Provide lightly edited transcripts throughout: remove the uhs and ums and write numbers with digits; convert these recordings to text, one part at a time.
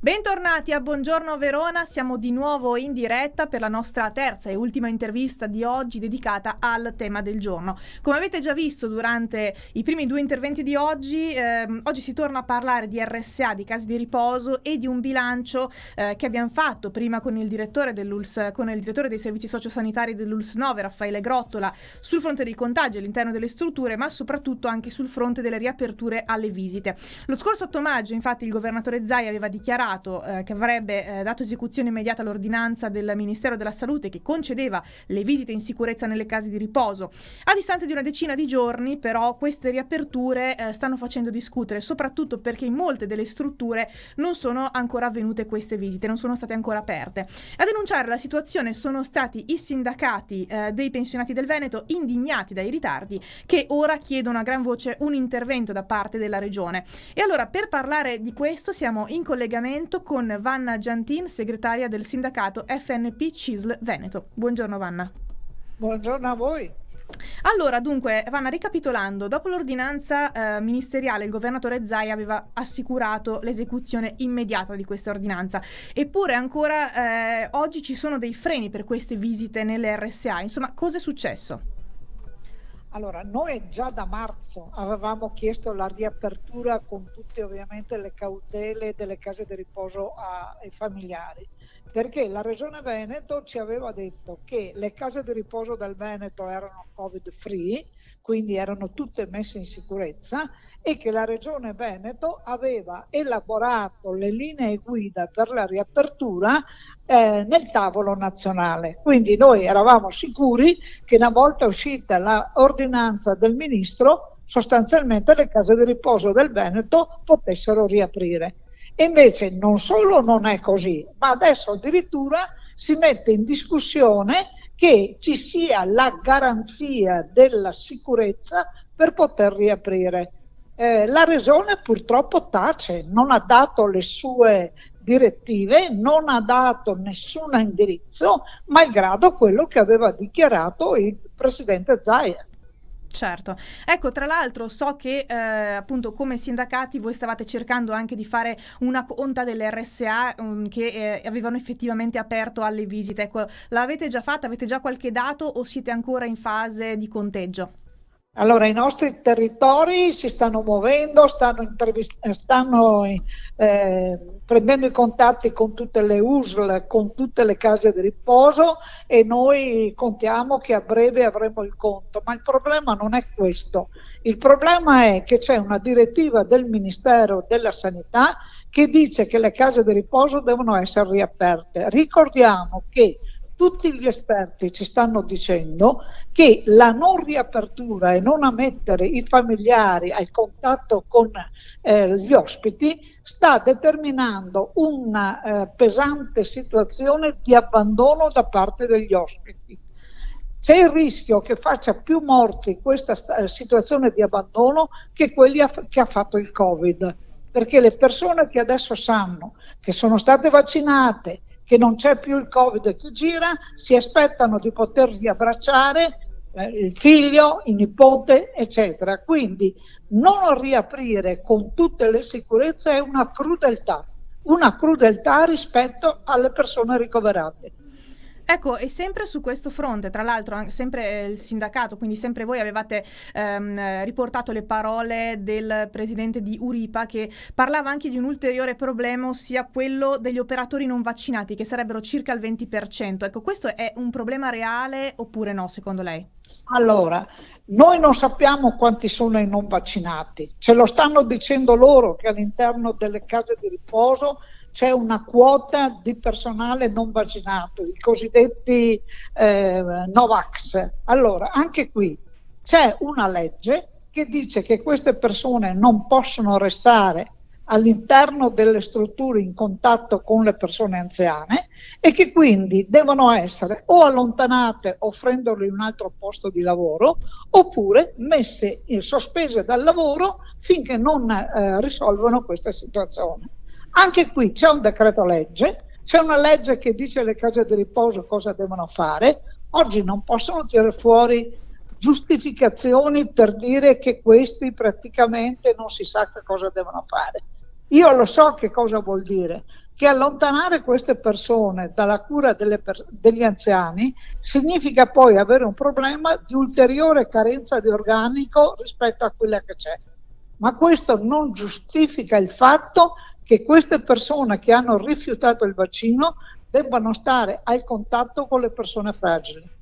Bentornati a Buongiorno Verona, siamo di nuovo in diretta per la nostra terza e ultima intervista di oggi dedicata al tema del giorno. Come avete già visto durante i primi due interventi di oggi, oggi si torna a parlare di RSA, di case di riposo e di un bilancio che abbiamo fatto prima con il direttore dell'ULSS, con il direttore dei servizi sociosanitari dell'ULSS 9, Raffaele Grottola, sul fronte dei contagi all'interno delle strutture, ma soprattutto anche sul fronte delle riaperture alle visite. Lo scorso 8 maggio, infatti, il governatore Zaia aveva dichiarato che avrebbe dato esecuzione immediata all'ordinanza del Ministero della Salute che concedeva le visite in sicurezza nelle case di riposo. A distanza di una decina di giorni, però, queste riaperture stanno facendo discutere, soprattutto perché in molte delle strutture non sono ancora avvenute queste visite, non sono state ancora aperte. A denunciare la situazione sono stati i sindacati dei pensionati del Veneto, indignati dai ritardi, che ora chiedono a gran voce un intervento da parte della Regione. E allora, per parlare di questo, siamo in collegamento con Vanna Giantin, segretaria del sindacato FNP CISL Veneto. Buongiorno Vanna. Buongiorno a voi. Allora, dunque, Vanna, ricapitolando, dopo l'ordinanza ministeriale il governatore Zaia aveva assicurato l'esecuzione immediata di questa ordinanza, eppure ancora oggi ci sono dei freni per queste visite nelle RSA. Insomma, cosa è successo? Allora, noi già da marzo avevamo chiesto la riapertura con tutte ovviamente le cautele delle case di riposo ai familiari, perché la Regione Veneto ci aveva detto che le case di riposo del Veneto erano Covid free, quindi erano tutte messe in sicurezza, e che la Regione Veneto aveva elaborato le linee guida per la riapertura nel tavolo nazionale. Quindi noi eravamo sicuri che una volta uscita l'ordinanza del ministro, sostanzialmente le case di riposo del Veneto potessero riaprire. E invece non solo non è così, ma adesso addirittura si mette in discussione che ci sia la garanzia della sicurezza per poter riaprire. La Regione purtroppo tace, non ha dato le sue direttive, non ha dato nessun indirizzo, malgrado quello che aveva dichiarato il presidente Zaia. Certo. Ecco, tra l'altro so che appunto come sindacati voi stavate cercando anche di fare una conta delle RSA che avevano effettivamente aperto alle visite. Ecco, l'avete già fatta? Avete già qualche dato o siete ancora in fase di conteggio? Allora, i nostri territori si stanno muovendo, stanno prendendo i contatti con tutte le USL, con tutte le case di riposo, e noi contiamo che a breve avremo il conto. Ma il problema non è questo. Il problema è che c'è una direttiva del Ministero della Sanità che dice che le case di riposo devono essere riaperte. Ricordiamo che tutti gli esperti ci stanno dicendo che la non riapertura e non ammettere i familiari al contatto con gli ospiti sta determinando una pesante situazione di abbandono da parte degli ospiti. C'è il rischio che faccia più morti questa situazione di abbandono che quelli che ha fatto il Covid, perché le persone che adesso sanno che sono state vaccinate, che non c'è più il Covid che gira, si aspettano di poter riabbracciare il figlio, il nipote, eccetera. Quindi non riaprire con tutte le sicurezze è una crudeltà rispetto alle persone ricoverate. Ecco, e sempre su questo fronte, tra l'altro, sempre il sindacato, quindi sempre voi avevate riportato le parole del presidente di Uripa che parlava anche di un ulteriore problema, ossia quello degli operatori non vaccinati, che sarebbero circa il 20%. Ecco, questo è un problema reale oppure no, secondo lei? Allora, noi non sappiamo quanti sono i non vaccinati, ce lo stanno dicendo loro che all'interno delle case di riposo c'è una quota di personale non vaccinato, i cosiddetti Novax. Allora, anche qui c'è una legge che dice che queste persone non possono restare all'interno delle strutture in contatto con le persone anziane e che quindi devono essere o allontanate offrendole un altro posto di lavoro oppure messe sospese dal lavoro finché non risolvono questa situazione. Anche qui c'è un decreto legge, c'è una legge che dice alle case di riposo cosa devono fare. Oggi non possono tirare fuori giustificazioni per dire che questi praticamente non si sa che cosa devono fare. Io lo so che cosa vuol dire, che allontanare queste persone dalla cura degli anziani significa poi avere un problema di ulteriore carenza di organico rispetto a quella che c'è. Ma questo non giustifica il fatto che queste persone che hanno rifiutato il vaccino debbano stare al contatto con le persone fragili.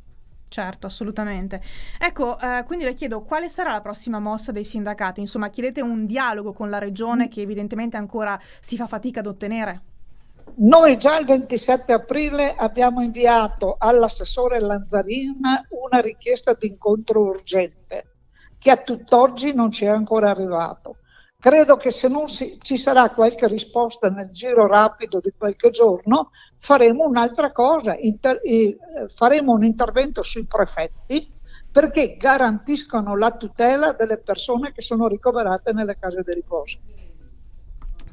Certo, assolutamente. Ecco, quindi le chiedo quale sarà la prossima mossa dei sindacati? Insomma, chiedete un dialogo con la regione che evidentemente ancora si fa fatica ad ottenere? Noi già il 27 aprile abbiamo inviato all'assessore Lanzarin una richiesta di incontro urgente che a tutt'oggi non ci è ancora arrivato. Credo che se non ci sarà qualche risposta nel giro rapido di qualche giorno, faremo un'altra cosa, faremo un intervento sui prefetti perché garantiscano la tutela delle persone che sono ricoverate nelle case di riposo.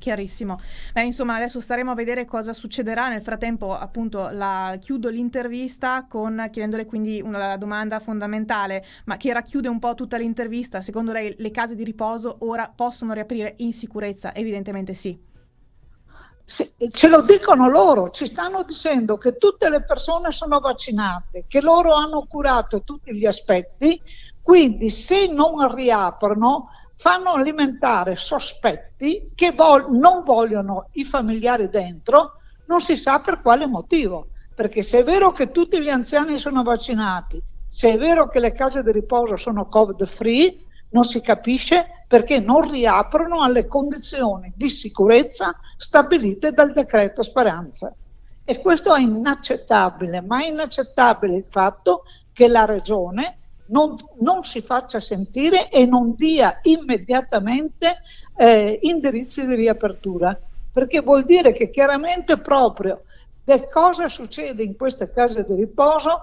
Chiarissimo. Beh, insomma, adesso staremo a vedere cosa succederà. Nel frattempo, appunto, chiudo l'intervista chiedendole quindi una domanda fondamentale, ma che racchiude un po' tutta l'intervista. Secondo lei le case di riposo ora possono riaprire in sicurezza? Evidentemente sì. Ce lo dicono loro, ci stanno dicendo che tutte le persone sono vaccinate, che loro hanno curato tutti gli aspetti, quindi se non riaprono fanno alimentare sospetti che non vogliono i familiari dentro, non si sa per quale motivo, perché se è vero che tutti gli anziani sono vaccinati, se è vero che le case di riposo sono covid free, non si capisce perché non riaprono alle condizioni di sicurezza stabilite dal decreto Speranza. E questo è inaccettabile, ma è inaccettabile il fatto che la Regione non si faccia sentire e non dia immediatamente indirizzi di riapertura, perché vuol dire che chiaramente proprio che cosa succede in queste case di riposo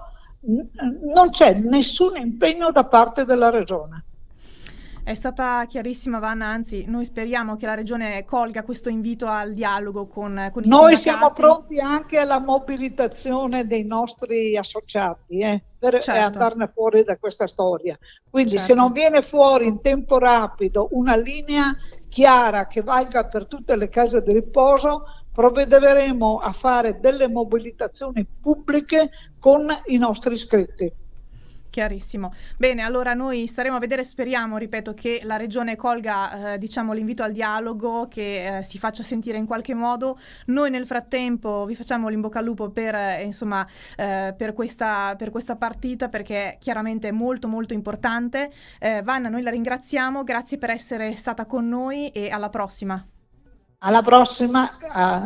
non c'è nessun impegno da parte della Regione. È stata chiarissima, Vanna, anzi noi speriamo che la Regione colga questo invito al dialogo con i sindacati. Noi siamo pronti anche alla mobilitazione dei nostri associati per andarne fuori da questa storia. Quindi se non viene fuori in tempo rapido una linea chiara che valga per tutte le case di riposo, provvederemo a fare delle mobilitazioni pubbliche con i nostri iscritti. Chiarissimo. Bene, allora noi staremo a vedere, speriamo, ripeto, che la Regione colga diciamo l'invito al dialogo, che si faccia sentire in qualche modo. Noi nel frattempo vi facciamo l'in bocca al lupo per insomma per questa partita, perché chiaramente è molto molto importante. Vanna, noi la ringraziamo, grazie per essere stata con noi e alla prossima. Alla prossima,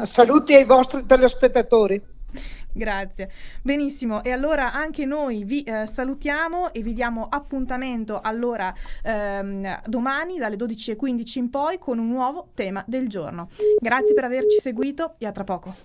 saluti ai vostri telespettatori. Grazie, benissimo, e allora anche noi vi salutiamo e vi diamo appuntamento allora domani dalle 12:15 in poi con un nuovo tema del giorno. Grazie per averci seguito e a tra poco.